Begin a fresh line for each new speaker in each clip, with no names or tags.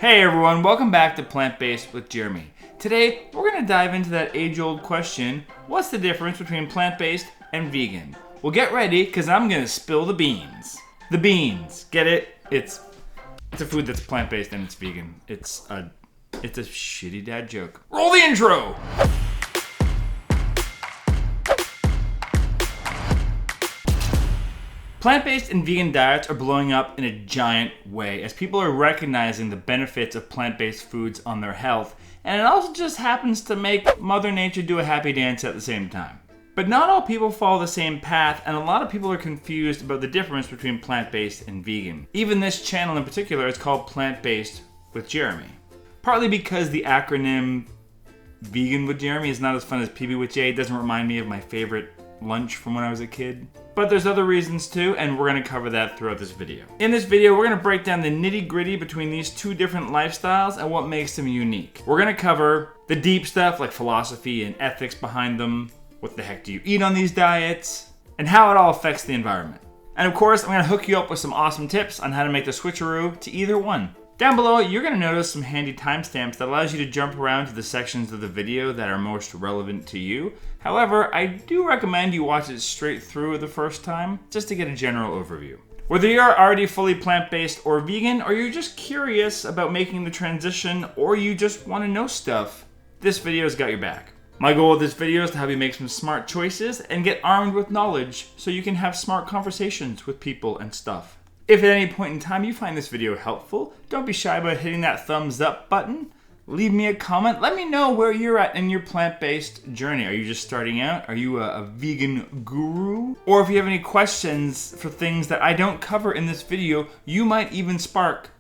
Hey everyone, welcome back to Plant-Based with Jeremy. Today, we're going to dive into that age-old question, what's the difference between plant-based and vegan? Well, get ready, because I'm going to spill the beans. The beans, get it? It's a food that's plant-based and it's vegan. It's a shitty dad joke. Roll the intro! Plant-based and vegan diets are blowing up in a giant way as people are recognizing the benefits of plant-based foods on their health, and it also just happens to make Mother Nature do a happy dance at the same time. But not all people follow the same path, and a lot of people are confused about the difference between plant-based and vegan. Even this channel in particular is called Plant-Based with Jeremy. Partly because the acronym Vegan with Jeremy is not as fun as PB with J. It doesn't remind me of my favorite lunch from when I was a kid. But there's other reasons too, and we're going to cover that throughout this video. In this video, we're going to break down the nitty-gritty between these two different lifestyles and what makes them unique. We're going to cover the deep stuff like philosophy and ethics behind them, what the heck do you eat on these diets, and how it all affects the environment. And of course, I'm going to hook you up with some awesome tips on how to make the switcheroo to either one. Down below, you're going to notice some handy timestamps that allows you to jump around to the sections of the video that are most relevant to you. However, I do recommend you watch it straight through the first time, just to get a general overview. Whether you're already fully plant-based or vegan, or you're just curious about making the transition, or you just want to know stuff, this video's got your back. My goal with this video is to help you make some smart choices and get armed with knowledge so you can have smart conversations with people and stuff. If at any point in time you find this video helpful, don't be shy about hitting that thumbs up button. Leave me a comment. Let me know where you're at in your plant-based journey. Are you just starting out? Are you a vegan guru? Or if you have any questions for things that I don't cover in this video, you might even spark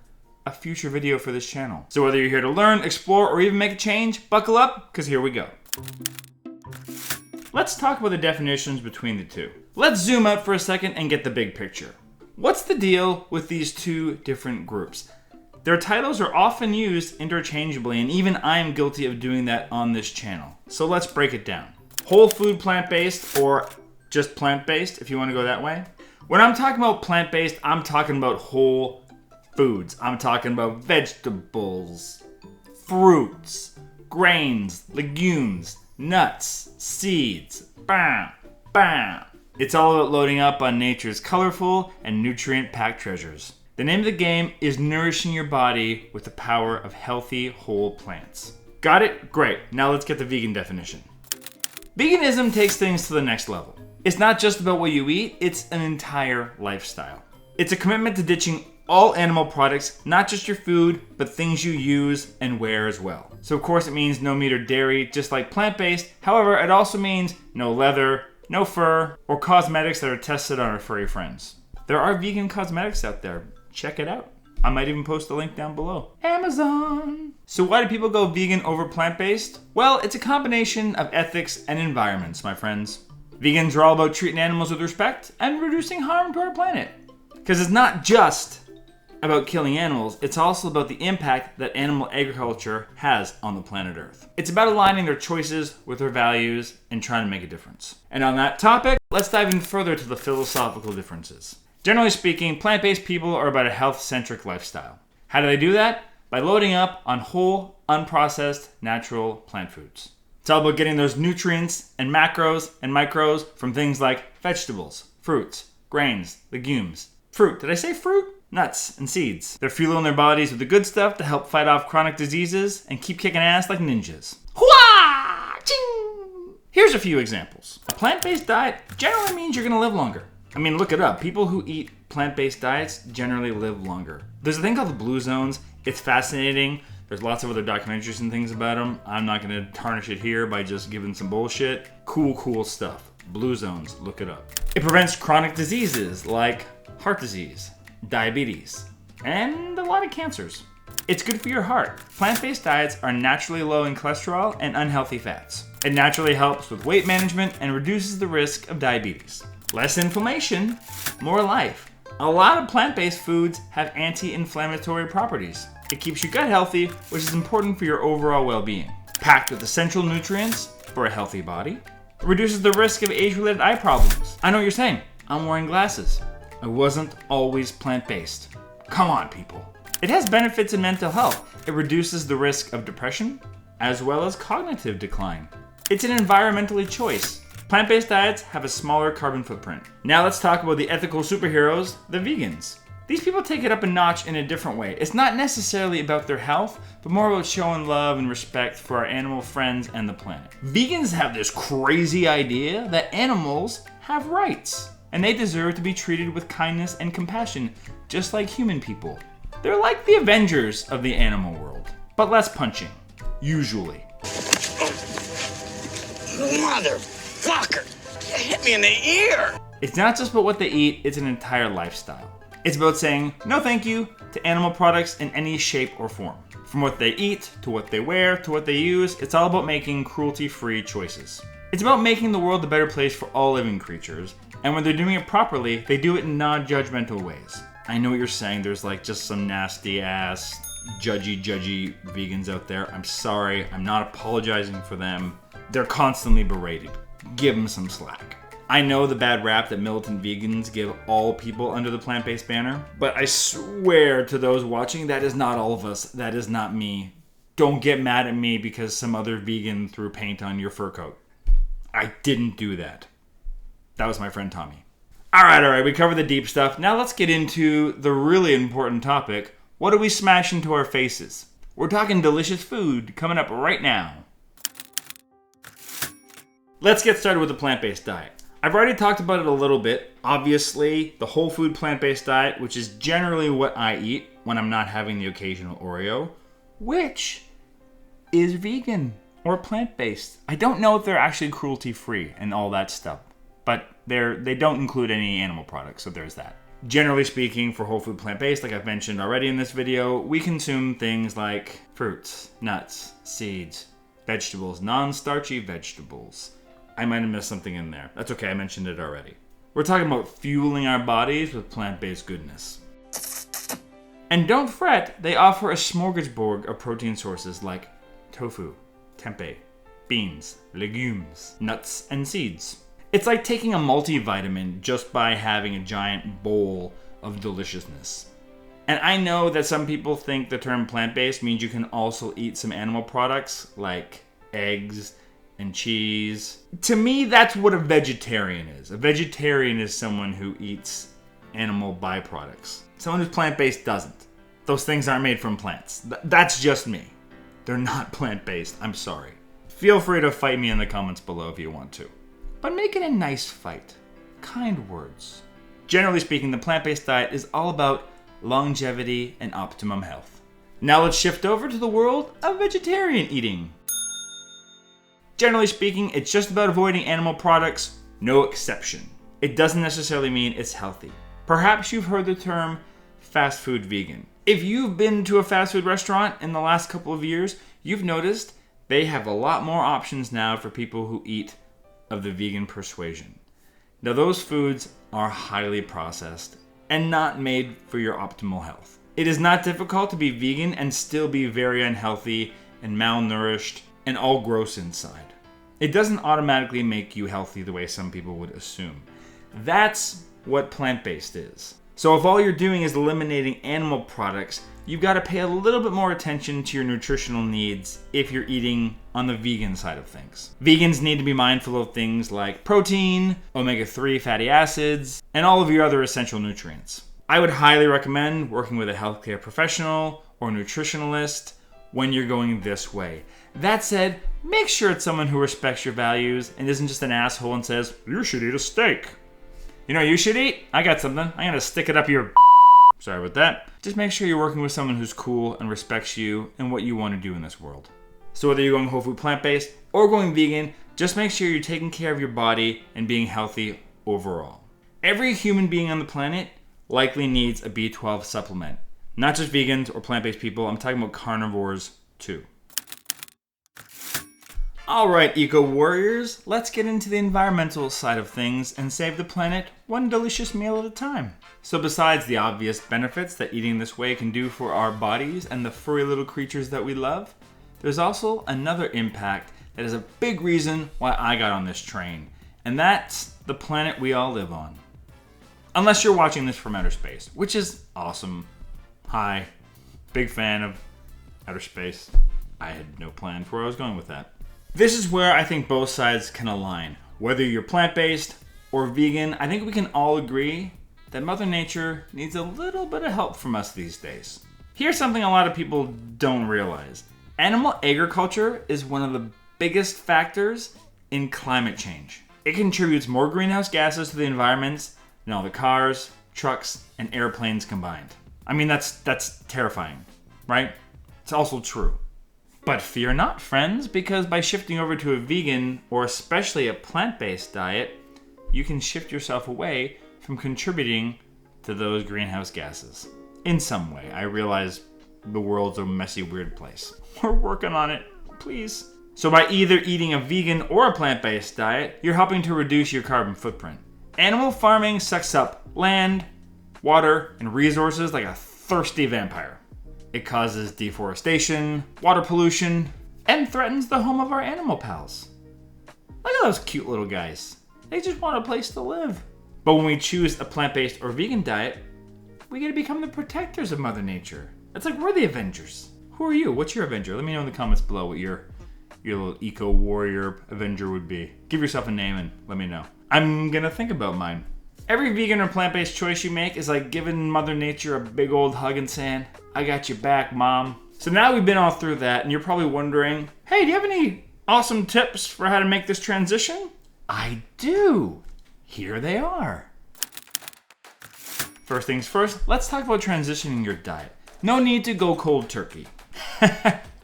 a future video for this channel. So whether you're here to learn, explore, or even make a change, buckle up, because here we go. Let's talk about the definitions between the two. Let's zoom out for a second and get the big picture. What's the deal with these two different groups? Their titles are often used interchangeably, and even I am guilty of doing that on this channel. So let's break it down. Whole food plant-based, or just plant-based if you want to go that way. When I'm talking about plant-based, I'm talking about whole foods. I'm talking about vegetables, fruits, grains, legumes, nuts, seeds, bam, bam. It's all about loading up on nature's colorful and nutrient-packed treasures. The name of the game is nourishing your body with the power of healthy, whole plants. Got it? Great. Now let's get the vegan definition. Veganism takes things to the next level. It's not just about what you eat, it's an entire lifestyle. It's a commitment to ditching all animal products, not just your food, but things you use and wear as well. So of course it means no meat or dairy, just like plant-based. However, it also means no leather, no fur, or cosmetics that are tested on our furry friends. There are vegan cosmetics out there. Check it out. I might even post a link down below. Amazon! So why do people go vegan over plant-based? Well, it's a combination of ethics and environments, my friends. Vegans are all about treating animals with respect and reducing harm to our planet. Because it's not just about killing animals, it's also about the impact that animal agriculture has on the planet Earth. It's about aligning their choices with their values and trying to make a difference. And on that topic, let's dive in further to the philosophical differences. Generally speaking, plant-based people are about a health-centric lifestyle. How do they do that? By loading up on whole, unprocessed, natural plant foods. It's all about getting those nutrients and macros and micros from things like vegetables, fruits, grains, legumes. Fruit, did I say fruit? Nuts and seeds. They're fueling their bodies with the good stuff to help fight off chronic diseases and keep kicking ass like ninjas. Hua! Ching! Here's a few examples. A plant-based diet generally means you're gonna live longer. I mean, look it up. People who eat plant-based diets generally live longer. There's a thing called the blue zones. It's fascinating. There's lots of other documentaries and things about them. I'm not gonna tarnish it here by just giving some bullshit. Cool stuff. Blue zones, look it up. It prevents chronic diseases like heart disease, diabetes, and a lot of cancers. It's good for your heart. Plant-based diets are naturally low in cholesterol and unhealthy fats. It naturally helps with weight management and reduces the risk of diabetes. Less inflammation, more life. A lot of plant-based foods have anti-inflammatory properties. It keeps your gut healthy, which is important for your overall well-being. Packed with essential nutrients for a healthy body. It reduces the risk of age-related eye problems. I know what you're saying. I'm wearing glasses. I wasn't always plant-based. Come on, people. It has benefits in mental health. It reduces the risk of depression, as well as cognitive decline. It's an environmental choice. Plant-based diets have a smaller carbon footprint. Now let's talk about the ethical superheroes, the vegans. These people take it up a notch in a different way. It's not necessarily about their health, but more about showing love and respect for our animal friends and the planet. Vegans have this crazy idea that animals have rights, and they deserve to be treated with kindness and compassion, just like human people. They're like the Avengers of the animal world, but less punching, usually.
Motherfucker! You hit me in the ear!
It's not just about what they eat, it's an entire lifestyle. It's about saying no thank you to animal products in any shape or form. From what they eat, to what they wear, to what they use, it's all about making cruelty-free choices. It's about making the world a better place for all living creatures, and when they're doing it properly, they do it in non-judgmental ways. I know what you're saying, there's like just some nasty ass, judgy vegans out there. I'm sorry, I'm not apologizing for them. They're constantly berated. Give them some slack. I know the bad rap that militant vegans give all people under the plant-based banner, but I swear to those watching, that is not all of us. That is not me. Don't get mad at me because some other vegan threw paint on your fur coat. I didn't do that. That was my friend Tommy. All right, we covered the deep stuff. Now let's get into the really important topic. What do we smash into our faces? We're talking delicious food coming up right now. Let's get started with the plant-based diet. I've already talked about it a little bit. Obviously, the whole food plant-based diet, which is generally what I eat when I'm not having the occasional Oreo, which is vegan or plant-based. I don't know if they're actually cruelty-free and all that stuff, but they don't include any animal products, so there's that. Generally speaking, for whole food plant-based, like I've mentioned already in this video, we consume things like fruits, nuts, seeds, vegetables, non-starchy vegetables. I might have missed something in there. That's okay, I mentioned it already. We're talking about fueling our bodies with plant-based goodness. And don't fret, they offer a smorgasbord of protein sources like tofu, tempeh, beans, legumes, nuts, and seeds. It's like taking a multivitamin just by having a giant bowl of deliciousness. And I know that some people think the term plant-based means you can also eat some animal products like eggs and cheese. To me, that's what a vegetarian is. A vegetarian is someone who eats animal byproducts. Someone who's plant-based doesn't. Those things aren't made from plants. That's just me. They're not plant-based. I'm sorry. Feel free to fight me in the comments below if you want to. But make it a nice fight. Kind words. Generally speaking, the plant-based diet is all about longevity and optimum health. Now let's shift over to the world of vegetarian eating. Generally speaking, it's just about avoiding animal products, no exception. It doesn't necessarily mean it's healthy. Perhaps you've heard the term fast food vegan. If you've been to a fast food restaurant in the last couple of years, you've noticed they have a lot more options now for people who eat of the vegan persuasion. Now those foods are highly processed and not made for your optimal health. It is not difficult to be vegan and still be very unhealthy and malnourished and all gross inside. It doesn't automatically make you healthy the way some people would assume. That's what plant-based is. So if all you're doing is eliminating animal products, you've got to pay a little bit more attention to your nutritional needs if you're eating on the vegan side of things. Vegans need to be mindful of things like protein, omega-3 fatty acids, and all of your other essential nutrients. I would highly recommend working with a healthcare professional or nutritionalist when you're going this way. That said, make sure it's someone who respects your values and isn't just an asshole and says, you should eat a steak. You know what you should eat? I got something. I'm gonna stick it up your Sorry about that. Just make sure you're working with someone who's cool and respects you and what you want to do in this world. So whether you're going whole food plant-based or going vegan, just make sure you're taking care of your body and being healthy overall. Every human being on the planet likely needs a B12 supplement. Not just vegans or plant-based people, I'm talking about carnivores too. Alright, eco-warriors, let's get into the environmental side of things and save the planet one delicious meal at a time. So besides the obvious benefits that eating this way can do for our bodies and the furry little creatures that we love, there's also another impact that is a big reason why I got on this train, and that's the planet we all live on. Unless you're watching this from outer space, which is awesome. Hi. Big fan of outer space. I had no plan for where I was going with that. This is where I think both sides can align. Whether you're plant-based or vegan, I think we can all agree that Mother Nature needs a little bit of help from us these days. Here's something a lot of people don't realize. Animal agriculture is one of the biggest factors in climate change. It contributes more greenhouse gases to the environment than all the cars, trucks, and airplanes combined. I mean, that's terrifying, right? It's also true. But fear not, friends, because by shifting over to a vegan or especially a plant-based diet, you can shift yourself away from contributing to those greenhouse gases. In some way. I realize the world's a messy, weird place. We're working on it, please. So by either eating a vegan or a plant-based diet, you're helping to reduce your carbon footprint. Animal farming sucks up land, water, and resources like a thirsty vampire. It causes deforestation, water pollution, and threatens the home of our animal pals. Look at those cute little guys. They just want a place to live. But when we choose a plant-based or vegan diet, we get to become the protectors of Mother Nature. It's like we're the Avengers. Who are you? What's your Avenger? Let me know in the comments below what your little eco-warrior Avenger would be. Give yourself a name and let me know. I'm gonna think about mine. Every vegan or plant-based choice you make is like giving Mother Nature a big old hug and saying, I got your back, Mom. So now we've been all through that, and you're probably wondering, hey, do you have any awesome tips for how to make this transition? I do. Here they are. First things first, let's talk about transitioning your diet. No need to go cold turkey.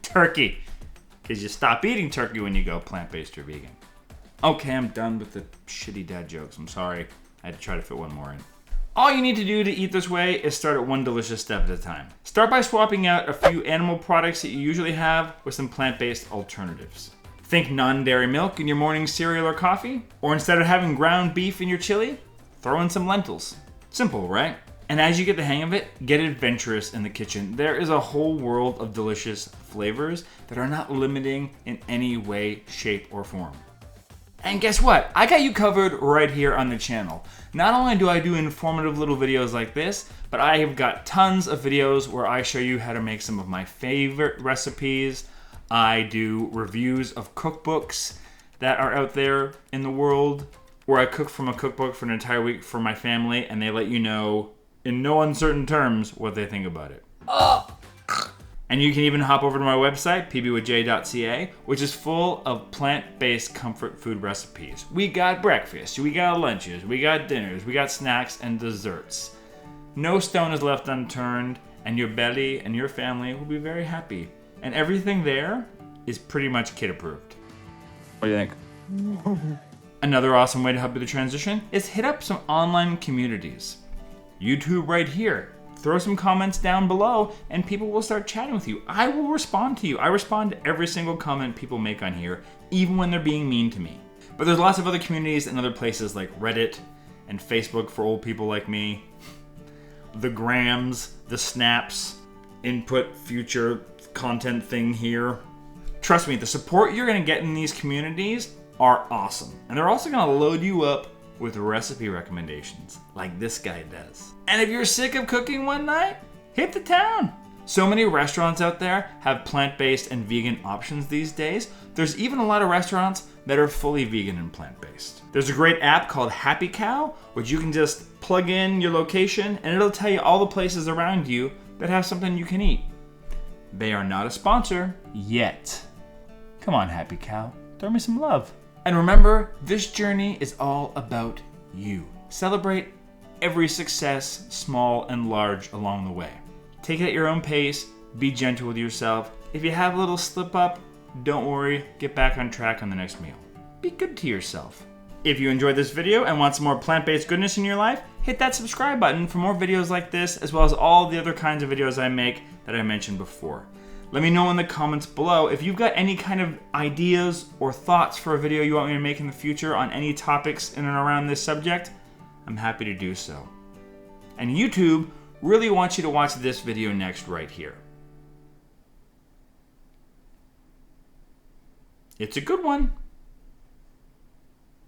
Turkey. Because you stop eating turkey when you go plant-based or vegan. Okay, I'm done with the shitty dad jokes. I'm sorry. I had to try to fit one more in. All you need to do to eat this way is start at one delicious step at a time. Start by swapping out a few animal products that you usually have with some plant-based alternatives. Think non-dairy milk in your morning cereal or coffee, or instead of having ground beef in your chili, throw in some lentils. Simple, right? And as you get the hang of it, get adventurous in the kitchen. There is a whole world of delicious flavors that are not limiting in any way, shape, or form. And guess what? I got you covered right here on the channel. Not only do I do informative little videos like this, but I have got tons of videos where I show you how to make some of my favorite recipes. I do reviews of cookbooks that are out there in the world, where I cook from a cookbook for an entire week for my family, and they let you know in no uncertain terms what they think about it. And you can even hop over to my website, pbwithj.ca, which is full of plant-based comfort food recipes. We got breakfast, we got lunches, we got dinners, we got snacks and desserts. No stone is left unturned, and your belly and your family will be very happy. And everything there is pretty much kid approved. What do you think? Another awesome way to help you with the transition is hit up some online communities. YouTube right here. Throw some comments down below and people will start chatting with you. I will respond to you. I respond to every single comment people make on here, even when they're being mean to me. But there's lots of other communities and other places like Reddit and Facebook for old people like me. The Grams, the Snaps, input future content thing here. Trust me, the support you're gonna get in these communities are awesome. And they're also gonna load you up with recipe recommendations like this guy does. And if you're sick of cooking one night, hit the town. So many restaurants out there have plant-based and vegan options these days. There's even a lot of restaurants that are fully vegan and plant-based. There's a great app called Happy Cow, which you can just plug in your location and it'll tell you all the places around you that have something you can eat. They are not a sponsor yet. Come on, Happy Cow, throw me some love. And remember, this journey is all about you. Celebrate every success, small and large, along the way. Take it at your own pace, be gentle with yourself. If you have a little slip up, don't worry, get back on track on the next meal. Be good to yourself. If you enjoyed this video and want some more plant-based goodness in your life, hit that subscribe button for more videos like this, as well as all the other kinds of videos I make that I mentioned before. Let me know in the comments below if you've got any kind of ideas or thoughts for a video you want me to make in the future on any topics in and around this subject. I'm happy to do so. And YouTube really wants you to watch this video next right here. It's a good one.